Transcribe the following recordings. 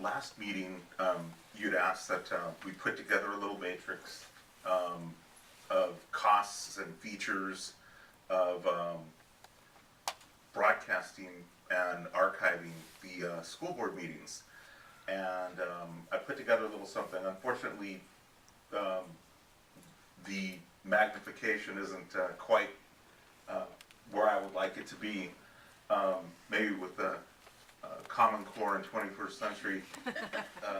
last meeting, you'd asked that we put together a little matrix of costs and features of broadcasting and archiving the school board meetings. And I put together a little something. Unfortunately, the magnification isn't quite where I would like it to be. Maybe with the Common Core and 21st century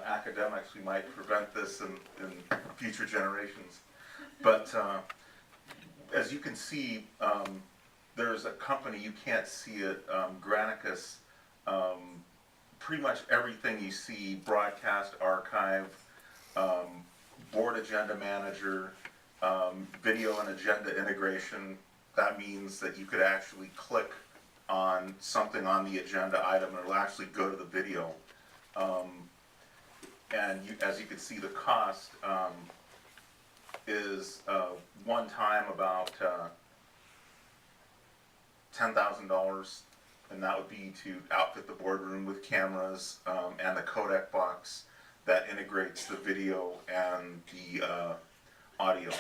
academics, we might prevent this in future generations. But as you can see, there's a company, you can't see it, Granicus. Pretty much everything you see, broadcast, archive, board agenda manager, video and agenda integration, that means that you could actually click on something on the agenda item and it'll actually go to the video. And as you can see, the cost is one time about $10,000, and that would be to outfit the boardroom with cameras and the codec box that integrates the video and the audio.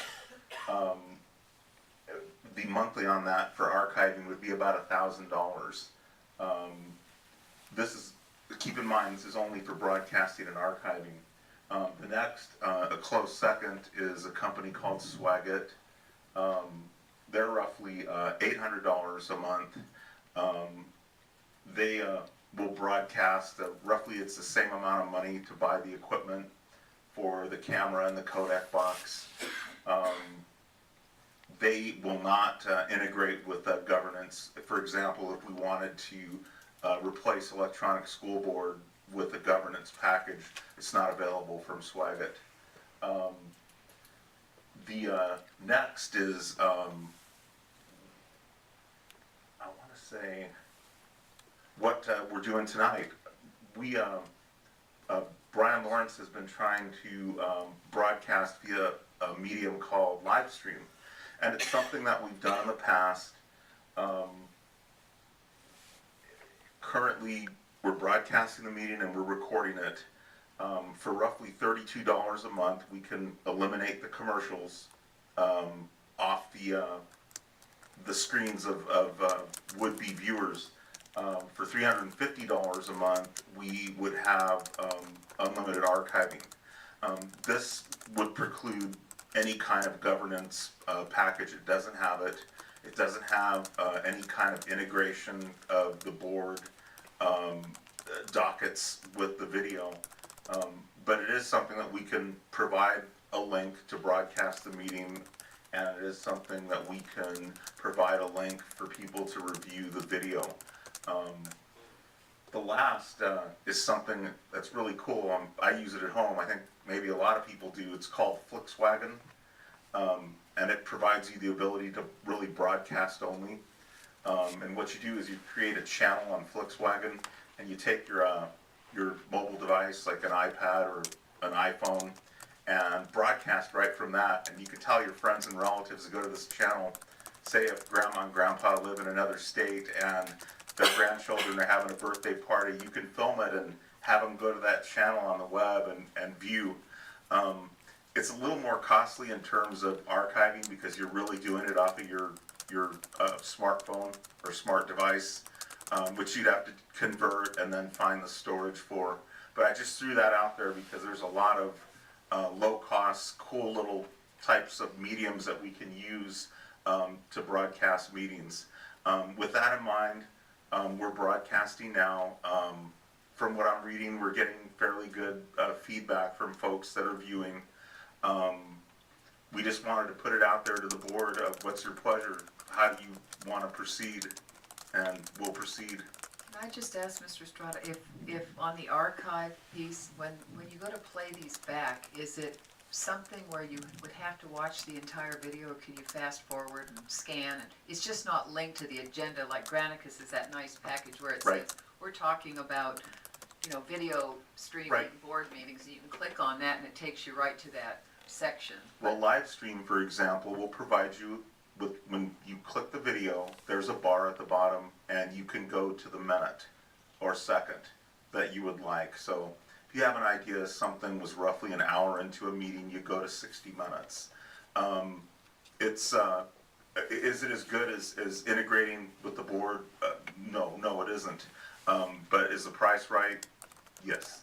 The monthly on that for archiving would be about $1,000. This is, keep in mind, this is only for broadcasting and archiving. The next, a close second, is a company called Swagit. They're roughly $800 a month. They will broadcast, roughly it's the same amount of money to buy the equipment for the camera and the codec box. They will not integrate with governance. For example, if we wanted to replace electronic school board with a governance package, it's not available from Swagit. The next is, I want to say, what we're doing tonight. We, Brian Lawrence has been trying to broadcast via a medium called live stream. And it's something that we've done in the past. Currently, we're broadcasting the meeting and we're recording it. For roughly $32 a month, we can eliminate the commercials off the screens of would-be viewers. For $350 a month, we would have unlimited archiving. This would preclude any kind of governance package. It doesn't have it. It doesn't have any kind of integration of the board dockets with the video. But it is something that we can provide a link to broadcast the meeting, and it is something that we can provide a link for people to review the video. The last is something that's really cool. I use it at home. I think maybe a lot of people do. It's called Flixwagon, and it provides you the ability to really broadcast only. And what you do is you create a channel on Flixwagon, and you take your mobile device, like an iPad or an iPhone, and broadcast right from that. And you can tell your friends and relatives to go to this channel. Say if grandma and grandpa live in another state and their grandchildren are having a birthday party, you can film it and have them go to that channel on the web and view. It's a little more costly in terms of archiving because you're really doing it off of your smartphone or smart device, which you'd have to convert and then find the storage for. But I just threw that out there because there's a lot of low-cost, cool little types of mediums that we can use to broadcast meetings. With that in mind, we're broadcasting now. From what I'm reading, we're getting fairly good feedback from folks that are viewing. We just wanted to put it out there to the board of what's your pleasure, how do you want to proceed, and we'll proceed. Can I just ask Mr. Strata, if on the archive piece, when you go to play these back, is it something where you would have to watch the entire video, or can you fast forward and scan? And it's just not linked to the agenda like Granicus is that nice package where it Right. says, we're talking about, video streaming Right. board meetings, and you can click on that and it takes you right to that section. Well, live stream, for example, will provide you with, when you click the video, there's a bar at the bottom, and you can go to the minute or second that you would like. So if you have an idea something was roughly an hour into a meeting, you go to 60 minutes. It's is it as good as integrating with the board? No, it isn't. But is the price right? Yes.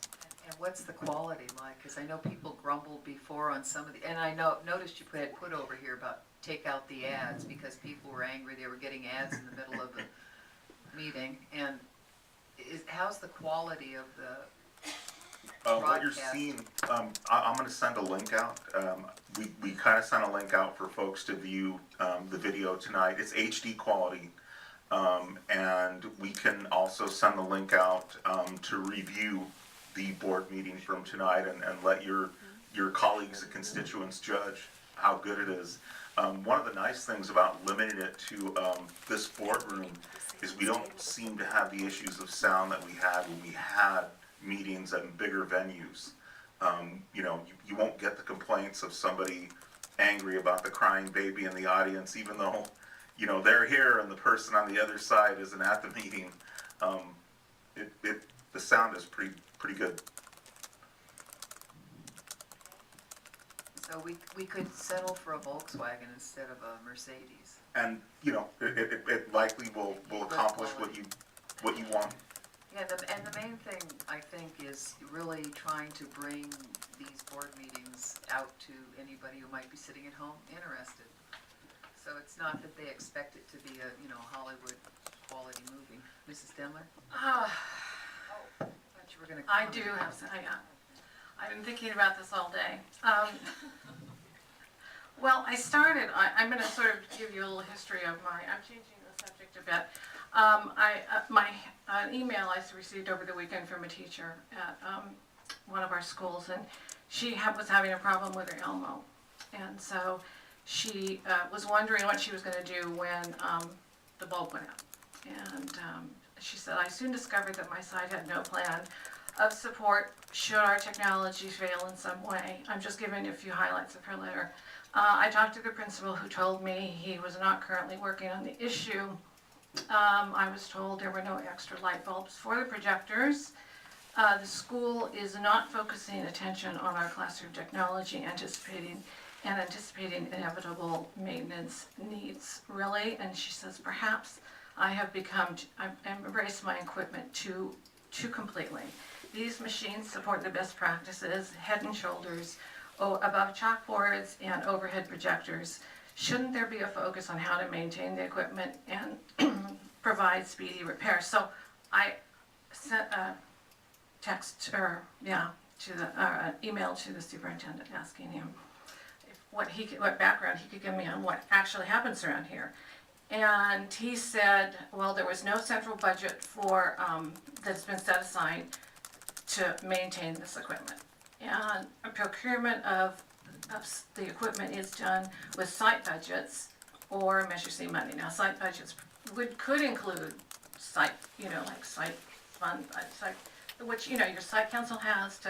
And what's the quality like? Because I know people grumbled before on some of the, and I noticed you had put over here about take out the ads because people were angry they were getting ads in the middle of the meeting. And how's the quality of the What you're broadcast? seeing, I'm going to send a link out. We kind of sent a link out for folks to view the video tonight. It's HD quality. And we can also send the link out to review the board meeting from tonight and let your colleagues and constituents judge how good it is. One of the nice things about limiting it to this boardroom is we don't seem to have the issues of sound that we had when we had meetings at bigger venues. You won't get the complaints of somebody angry about the crying baby in the audience, even though, they're here and the person on the other side isn't at the meeting. The sound is pretty good. So we could settle for a Volkswagen instead of a Mercedes. And, it likely will accomplish what you want. Yeah, and the main thing, I think, is really trying to bring these board meetings out to anybody who might be sitting at home interested. So it's not that they expect it to be a, Hollywood quality movie. Mrs. Denler? Thought you were gonna I comment. do have some, I've been thinking about this all day. Well, I'm gonna sort of give you a little history of I'm changing the subject a bit. An email I received over the weekend from a teacher at one of our schools, and she was having a problem with her Elmo. And so she was wondering what she was gonna do when the bulb went out. And she said, I soon discovered that my site had no plan of support should our technology fail in some way. I'm just giving you a few highlights of her letter. I talked to the principal, who told me he was not currently working on the issue. I was told there were no extra light bulbs for the projectors. The school is not focusing attention on our classroom technology, anticipating inevitable maintenance needs, really. And she says, perhaps I've embraced my equipment too completely. These machines support the best practices, head and shoulders, above chalkboards and overhead projectors. Shouldn't there be a focus on how to maintain the equipment and provide speedy repair? So I sent a email to the superintendent asking him what background he could give me on what actually happens around here. And he said, well, there was no central budget that's been set aside to maintain this equipment. And a procurement of the equipment is done with site budgets or Measure C money. Now, site budgets could include site, like site fund, which, your site council has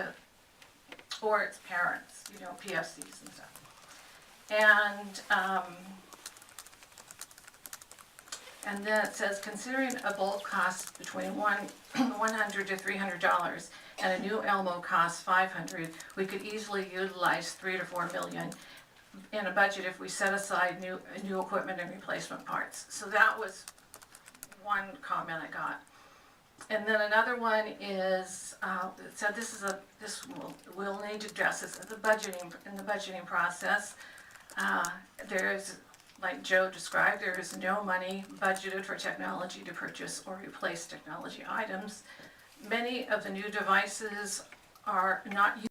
or its parents, PFCs and stuff. And then it says, considering a bulb cost between $100 to $300 and a new Elmo costs $500, we could easily utilize $3 to $4 million in a budget if we set aside new equipment and replacement parts. So that was one comment I got. And then another one is, it said we'll need to address this in the budgeting process. There's, like Joe described, there is no money budgeted for technology to purchase or replace technology items. Many of the new devices are not